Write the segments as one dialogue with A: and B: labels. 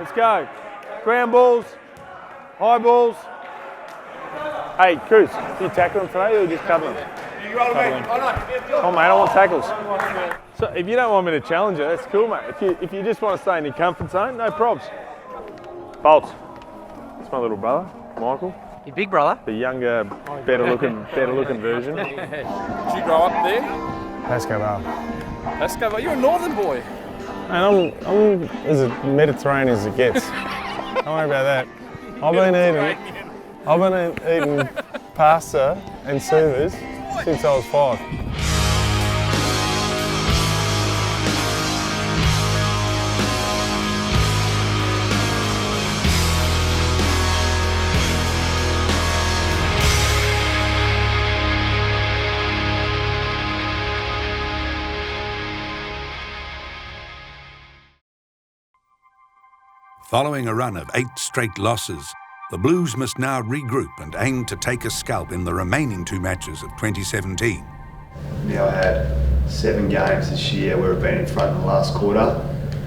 A: Let's go. Ground balls, high balls. Hey, Cruz, you tackling today or just covering? Oh, mate, I want tackles. So if you don't want me to challenge you, that's cool, mate. If you just want to stay in your comfort zone, no probs. Bolts. It's my little brother, Michael.
B: Your big brother?
A: The younger, better looking version.
C: Did you grow up there?
A: Pasco Bar.
C: Pasco Bar. You're a northern boy.
A: And I'm as Mediterranean as it gets. Don't worry about that. I've been eating pasta and suvas since I was 5.
D: Following a run of 8 straight losses, the Blues must now regroup and aim to take a scalp in the remaining 2 matches of 2017.
E: We now had 7 games this year where we've been in front in the last quarter.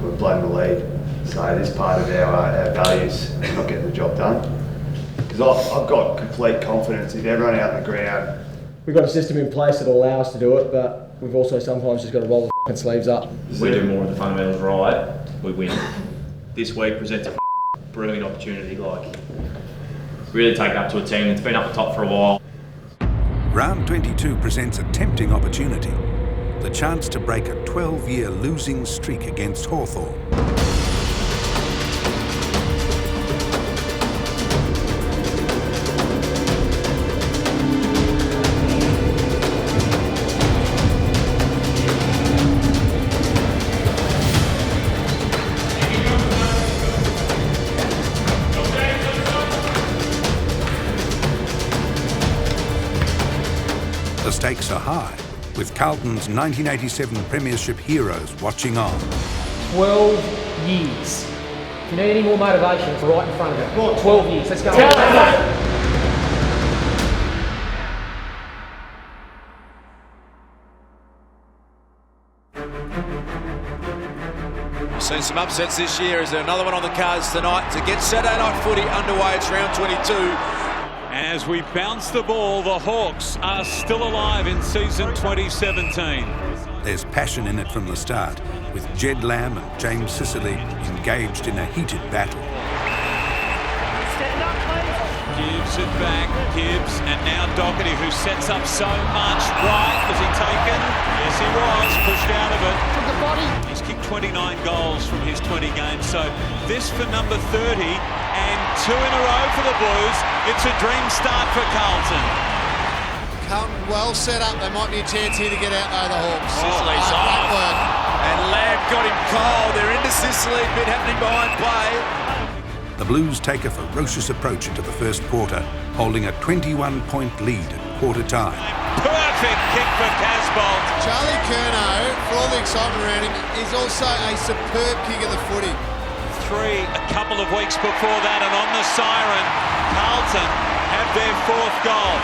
E: We've blown the lead. So this part of our values is not getting the job done. Because I've got complete confidence if everyone out on the ground.
F: We've got a system in place that will allow us to do it, but we've also sometimes just got to roll the sleeves up.
G: If we do more of the fundamentals right, we win. This week presents a brilliant opportunity, really take it up to a team that's been up the top for a while.
D: Round 22 presents a tempting opportunity, the chance to break a 12-year losing streak against Hawthorn. The stakes are high, with Carlton's 1987 Premiership heroes watching on.
B: 12 years. If you need any more motivation, it's right in front of you. 12 years, let's go.
H: We've seen some upsets this year. Is there another one on the cards tonight to get Saturday night footy underway? It's round 22.
I: As we bounce the ball, the Hawks are still alive in season 2017.
D: There's passion in it from the start, with Jed Lamb and James Sicily engaged in a heated battle.
I: Stand up, please. Gibbs it back, Gibbs, and now Doherty, who sets up so much. Right, was he taken? Yes, he was, pushed out of it. From the body. He's kicked 29 goals from his 20 games, so this for number 30, and 2 in a row for the Blues. It's a dream start for Carlton.
J: Carlton well set up. There might be a chance here to get out though, the Hawks.
H: Sicily's off.
J: Work.
H: And Lamb got him cold. They're into Sicily. Bit happening behind play.
D: The Blues take a ferocious approach into the first quarter, holding a 21-point lead at quarter time.
I: Perfect kick for Casbolt.
J: Charlie Curnow, for all the excitement around him, is also a superb kick of the footy.
I: 3 a couple of weeks before that, and on the siren, Carlton have their 4th goal.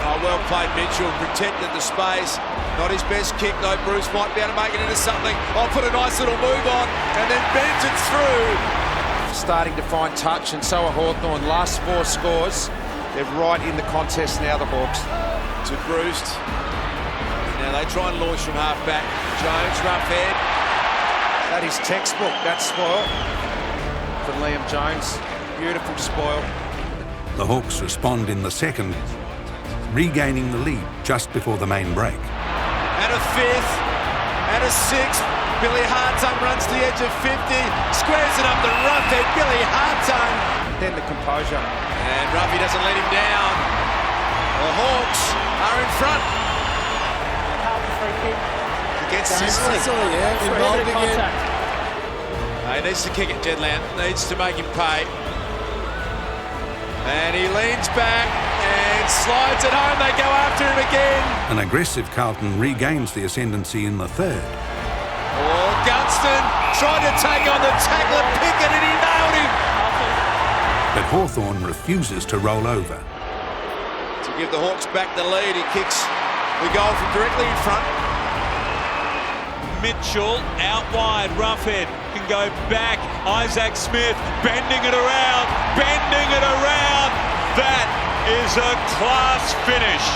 H: Oh, well played, Mitchell. Protected the space. Not his best kick, though. Bruce might be able to make it into something. I'll put a nice little move on and then bends it through. Starting to find touch, and so are Hawthorn. Last 4 scores. They're right in the contest now, the Hawks. To Bruce. Now they try and launch from half-back. Jones, rough head. That is textbook, that spoil from Liam Jones. Beautiful spoil.
D: The Hawks respond in the second, regaining the lead just before the main break.
H: And a 5th, and a 6th. Billy Hartung runs to the edge of 50, squares it up the rough head. Billy Hartung. Then the composure. And Ruffy doesn't let him down. The Hawks are in front. Against Sicily.
J: Yeah, involved again.
H: He needs to kick it, Jedland. Needs to make him pay. And he leans back and slides it home. They go after him again.
D: An aggressive Carlton regains the ascendancy in the third.
H: Oh, Gunston tried to take on the tackler Pickett and he nailed him.
D: But Hawthorn refuses to roll over.
H: To give the Hawks back the lead, he kicks the goal from directly in front.
I: Mitchell out wide, Roughhead can go back. Isaac Smith bending it around. That is a class finish.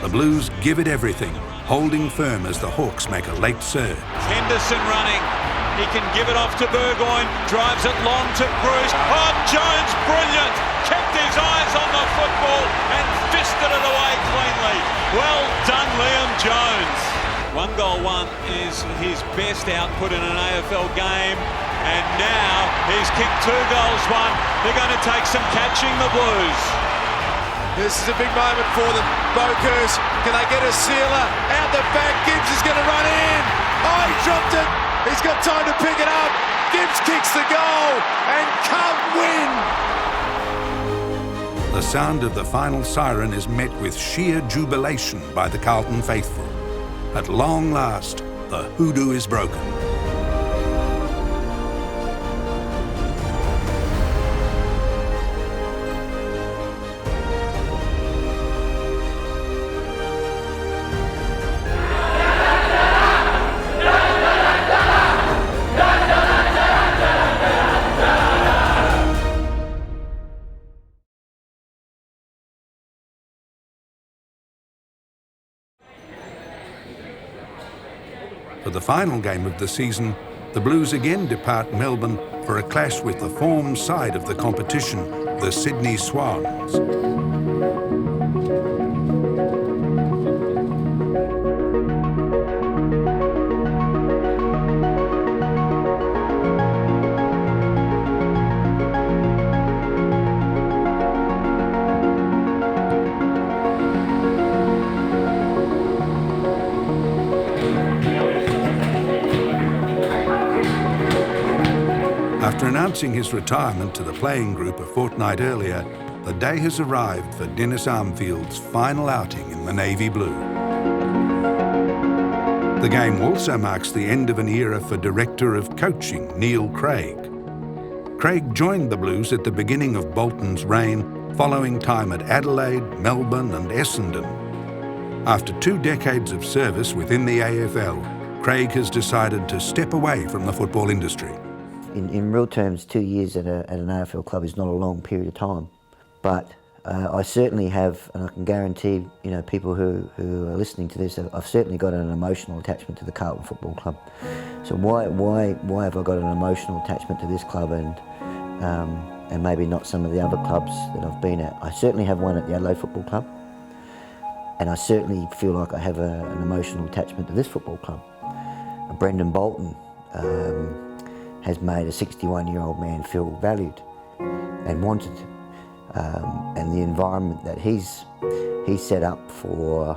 D: The Blues give it everything, holding firm as the Hawks make a late surge.
I: Henderson running. He can give it off to Burgoyne. Drives it long to Bruce. Oh, Jones, brilliant. Kept his eyes on the football and fisted it away cleanly. Well done, Liam Jones. 1-goal-1 is his best output in an AFL game. And now he's kicked 2 goals, 1. They're going to take some catching, the Blues.
H: This is a big moment for them. Bokus, can they get a sealer? Out the back, Gibbs is going to run in. Oh, he dropped it. He's got time to pick it up. Gibbs kicks the goal and Carlton win.
D: The sound of the final siren is met with sheer jubilation by the Carlton faithful. At long last, the hoodoo is broken. For the final game of the season, the Blues again depart Melbourne for a clash with the form side of the competition, the Sydney Swans. After announcing his retirement to the playing group a fortnight earlier, the day has arrived for Dennis Armfield's final outing in the navy blue. The game also marks the end of an era for Director of Coaching Neil Craig. Craig joined the Blues at the beginning of Bolton's reign, following time at Adelaide, Melbourne and Essendon. After 2 decades of service within the AFL, Craig has decided to step away from the football industry.
K: In real terms, 2 years at an AFL club is not a long period of time, but I certainly have, and I can guarantee people who are listening to this, I've certainly got an emotional attachment to the Carlton Football Club. So why have I got an emotional attachment to this club and maybe not some of the other clubs that I've been at? I certainly have one at the Adelaide Football Club, and I certainly feel like I have an emotional attachment to this football club. Brendan Bolton has made a 61-year-old man feel valued and wanted, and the environment that he's set up for,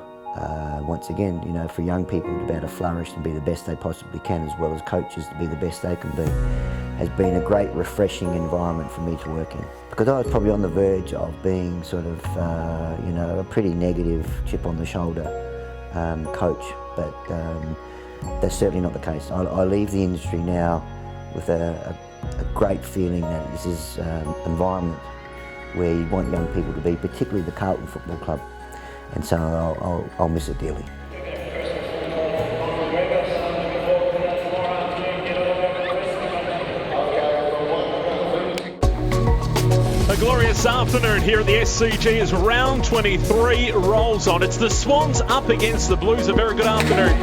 K: once again, for young people to be able to flourish and be the best they possibly can, as well as coaches to be the best they can be, has been a great refreshing environment for me to work in. Because I was probably on the verge of being sort of, a pretty negative chip on the shoulder coach, but that's certainly not the case. I leave the industry now with a great feeling that this is an environment where you want young people to be, particularly the Carlton Football Club, and so I'll miss it dearly.
L: A glorious afternoon here at the SCG as round 23 rolls on. It's the Swans up against the Blues. A very good afternoon.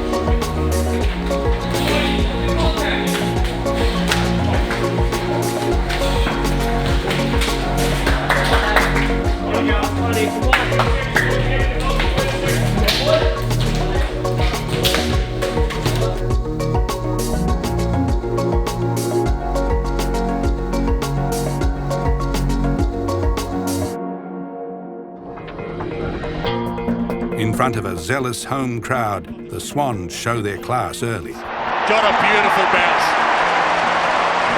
D: In front of a zealous home crowd, the Swans show their class early.
J: Got a beautiful bounce.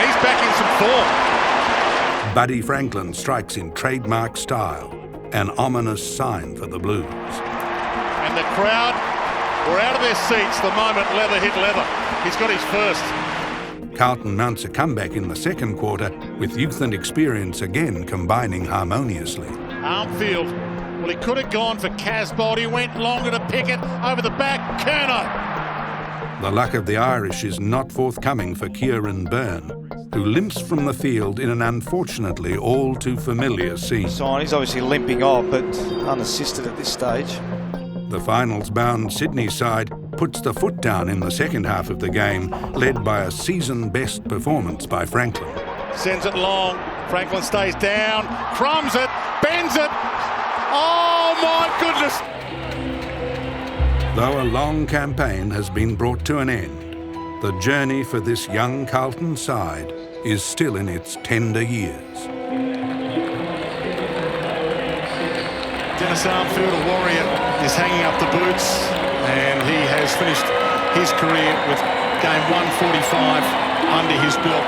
J: He's back in some form.
D: Buddy Franklin strikes in trademark style, an ominous sign for the Blues.
J: And the crowd were out of their seats the moment leather hit leather. He's got his first.
D: Carlton mounts a comeback in the second quarter, with youth and experience again combining harmoniously.
J: Armfield, well, he could have gone for Casbold. He went longer to pick it over the back. Kerno.
D: The luck of the Irish is not forthcoming for Kieran Byrne, who limps from the field in an unfortunately all too familiar scene.
M: He's obviously limping off, but unassisted at this stage.
D: The finals-bound Sydney side puts the foot down in the second half of the game, led by a season-best performance by Franklin.
J: Sends it long. Franklin stays down, crumbs it, bends it. Oh my goodness!
D: Though a long campaign has been brought to an end, the journey for this young Carlton side is still in its tender years.
J: Dennis Armfield, a warrior, is hanging up the boots, and he has finished his career with game 145 under his belt.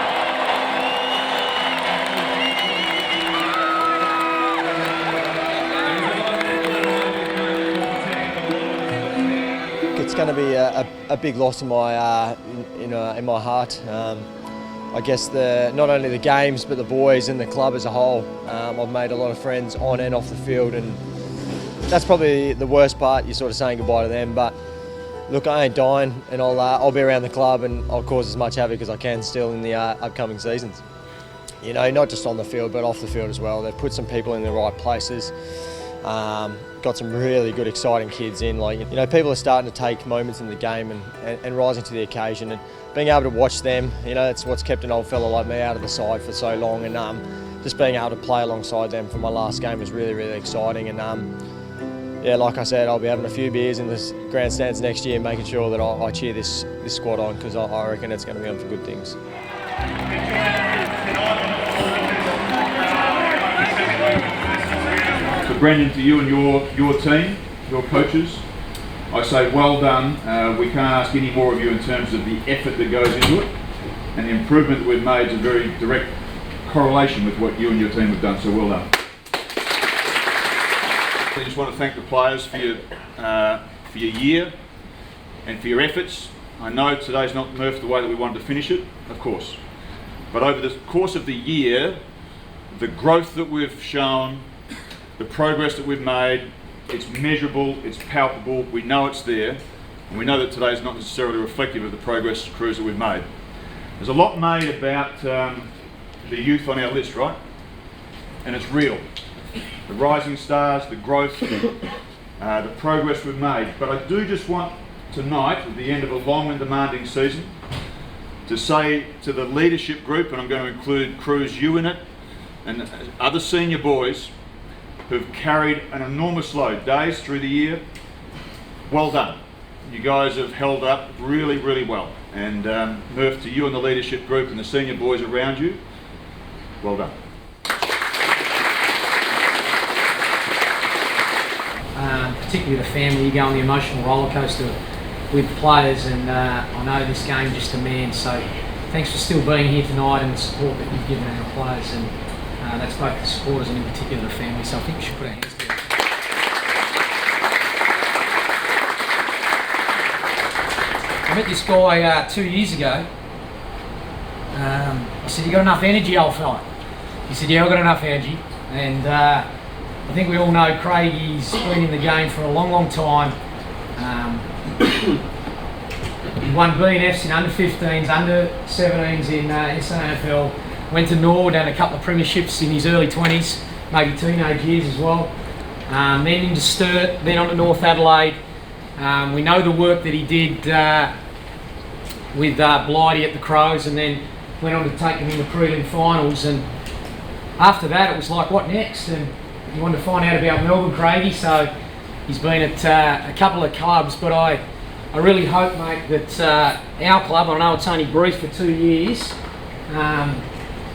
F: It's going to be a big loss in my in my heart. I guess not only the games but the boys and the club as a whole. I've made a lot of friends on and off the field, and that's probably the worst part. You're sort of saying goodbye to them, but look, I ain't dying, and I'll be around the club and I'll cause as much havoc as I can still in the upcoming seasons. You know, not just on the field but off the field as well. They've put some people in the right places. Got some really good, exciting kids in. Like, you know, people are starting to take moments in the game and rising to the occasion, and being able to watch them, you know, that's what's kept an old fella like me out of the side for so long, and just being able to play alongside them for my last game was really, really exciting. And yeah, like I said, I'll be having a few beers in the grandstands next year, making sure that I cheer this squad on, because I reckon it's going to be on for good things.
N: So Brendan, to you and your team, your coaches, I say well done. We can't ask any more of you in terms of the effort that goes into it, and the improvement that we've made is a very direct correlation with what you and your team have done, so well done. I just want to thank the players for your year and for your efforts. I know today's not Murph the way that we wanted to finish it, of course, but over the course of the year, the growth that we've shown, the progress that we've made, it's measurable, it's palpable, we know it's there, and we know that today is not necessarily reflective of the progress cruise that we've made. There's a lot made about the youth on our list, right? And it's real. The rising stars, the growth, the progress we've made. But I do just want tonight, at the end of a long and demanding season, to say to the leadership group, and I'm going to include Cruz, you in it, and other senior boys who've carried an enormous load, days through the year, well done. You guys have held up really, really well. And Murph, to you and the leadership group and the senior boys around you, well done.
B: Particularly the family, you go on the emotional roller coaster with the players, and I know this game just demands, so thanks for still being here tonight and the support that you've given our players, and that's both the supporters and in particular the family, so I think we should put our hands together. I met this guy 2 years ago. I said, "You got enough energy, old fella?" He said, "Yeah, I've got enough energy." And I think we all know Craig, he's been in the game for a long, long time. He won B&Fs in under 15s, under 17s in SANFL. Went to Nord, done a couple of premierships in his early 20s, maybe teenage years as well. Then into Sturt, then on to North Adelaide. We know the work that he did with Blighty at the Crows, and then went on to take him in the prelim finals. And after that, it was like, what next? And he wanted to find out about Melbourne, Craigie, so he's been at a couple of clubs. But I really hope, mate, that our club, I know it's only brief for 2 years,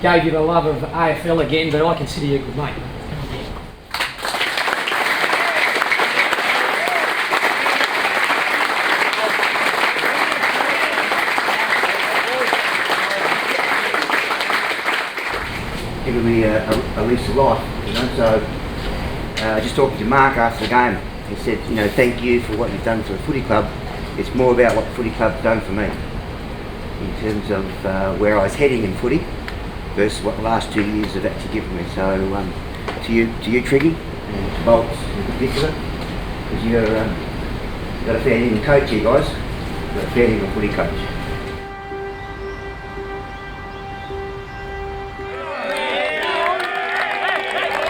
B: gave you the love of AFL again, but I consider you a good mate.
K: Given me a lease of life, you know. So just talking to Mark after the game, he said, you know, thank you for what you've done for the footy club. It's more about what the footy club's done for me in terms of where I was heading in footy versus what the last 2 years have actually given me. So to you Triggy, and to Bolts in particular, because you've got a fair in coach here, guys. being a footy coach.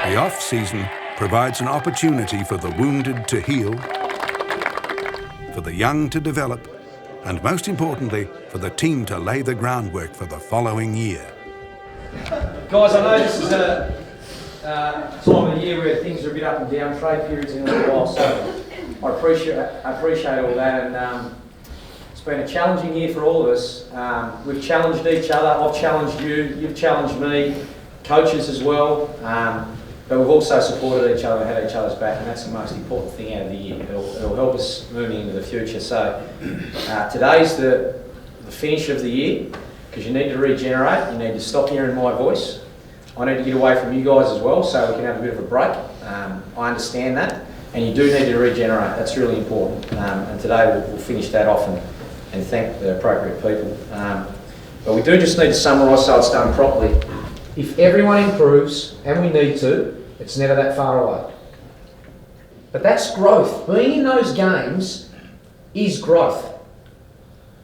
D: The off-season provides an opportunity for the wounded to heal, for the young to develop, and most importantly, for the team to lay the groundwork for the following year.
B: Guys, I know this is a time of the year where things are a bit up and down, trade periods in a little while, so I appreciate all that, and it's been a challenging year for all of us. We've challenged each other. I've challenged you, you've challenged me, coaches as well, but we've also supported each other and had each other's back, and that's the most important thing out of the year. It'll help us moving into the future. So today's the finish of the year, because you need to regenerate, you need to stop hearing my voice. I need to get away from you guys as well, so we can have a bit of a break. I understand that, and you do need to regenerate. That's really important. And today we'll finish that off and thank the appropriate people. But we do just need to summarise so it's done properly. If everyone improves, and we need to, it's never that far away. But that's growth. Being in those games is growth.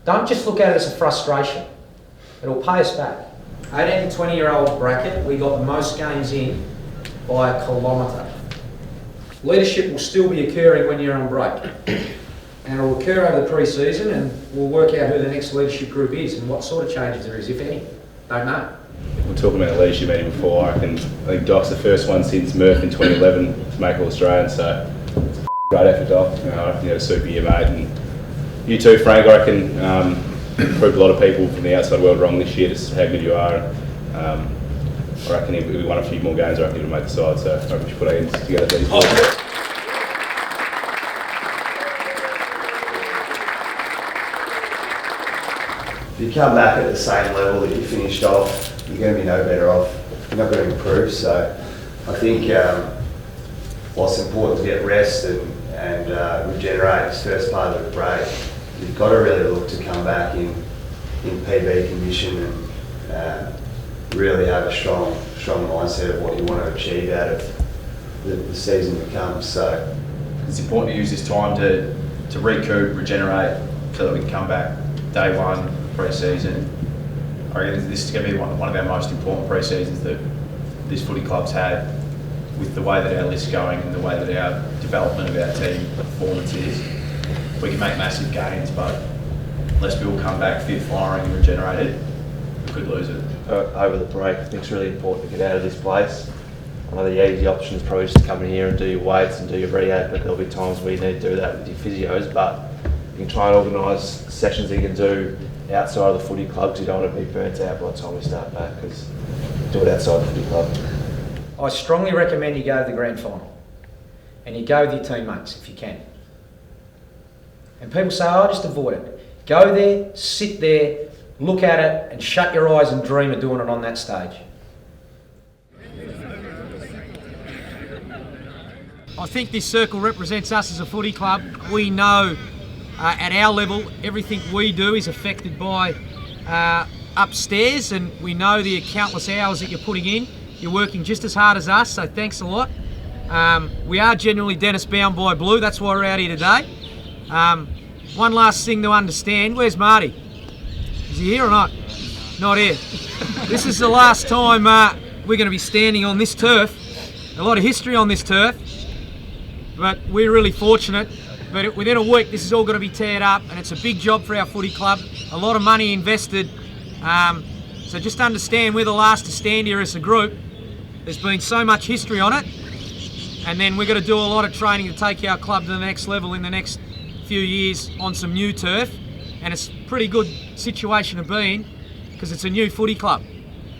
B: Don't just look at it as a frustration. It'll pay us back. 18 to 20-year-old bracket, we got the most games in by a kilometre. Leadership will still be occurring when you're on break. And it will occur over the pre-season, and we'll work out who the next leadership group is and what sort of changes there is, if any. Don't know.
O: We were talking about a leadership meeting before. I think Doc's the first one since Murph in 2011 to make All-Australian, so it's a great effort, Doc. I reckon you had a super year, mate. And you too, Frank. I reckon proved a lot of people from the outside world wrong this year, just how good you are. I reckon if we won a few more games, I reckon you would have made the side, so I reckon we should put our hands together for these boys.
E: If you come back at the same level that you finished off, you're going to be no better off. You're not going to improve. So I think whilst it's important to get rest and regenerate this first part of the break, you've got to really look to come back in PB condition and really have a strong mindset of what you want to achieve out of the season that comes. So
G: it's important to use this time to recoup, regenerate, so that we can come back day one, pre-season. I reckon this is going to be one of our most important pre-seasons that this footy club's had, with the way that our list's going and the way that our development of our team performance is. We can make massive gains, but unless people come back fit, firing and regenerated, we could lose it.
P: Over the break, I think it's really important to get out of this place. I know the easy option is probably just to come in here and do your weights and do your rehab, but there'll be times where you need to do that with your physios, but you can try and organise sessions that you can do outside of the footy club, because you don't want to be burnt out by the time we start back, because do it outside the footy club.
B: I strongly recommend you go to the grand final, and you go with your teammates if you can. And people say, oh, just avoid it. Go there, sit there, look at it, and shut your eyes and dream of doing it on that stage. I think this circle represents us as a footy club. We know at our level, everything we do is affected by upstairs, and we know the countless hours that you're putting in. You're working just as hard as us, so thanks a lot. We are genuinely Dennis bound by blue, that's why we're out here today. One last thing to understand, where's Marty? Is he here or not? Not here. This is the last time we're going to be standing on this turf. A lot of history on this turf, but we're really fortunate. But within a week, this is all going to be teared up, and it's a big job for our footy club. A lot of money invested. So just understand, we're the last to stand here as a group. There's been so much history on it, and then we're going to do a lot of training to take our club to the next level in the next few years on some new turf. And it's a pretty good situation to be in, because it's a new footy club.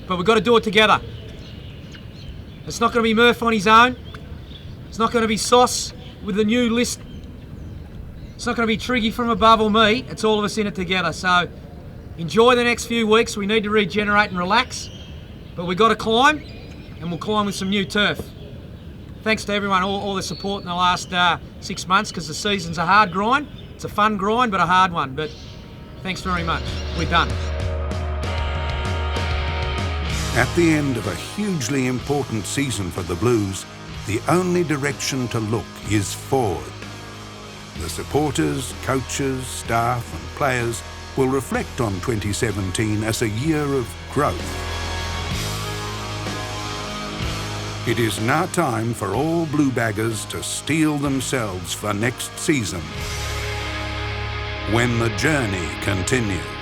B: But we've got to do it together. It's not going to be Murph on his own. It's not going to be Sauce with the new list. It's not going to be Triggy from above or me. It's all of us in it together. So enjoy the next few weeks. We need to regenerate and relax, but we've got to climb, and we'll climb with some new turf. Thanks to everyone, all the support in the last 6 months, because the season's a hard grind. It's a fun grind, but a hard one. But thanks very much. We're done.
D: At the end of a hugely important season for the Blues, the only direction to look is forward. The supporters, coaches, staff and players will reflect on 2017 as a year of growth. It is now time for all Bluebaggers to steel themselves for next season, when the journey continues.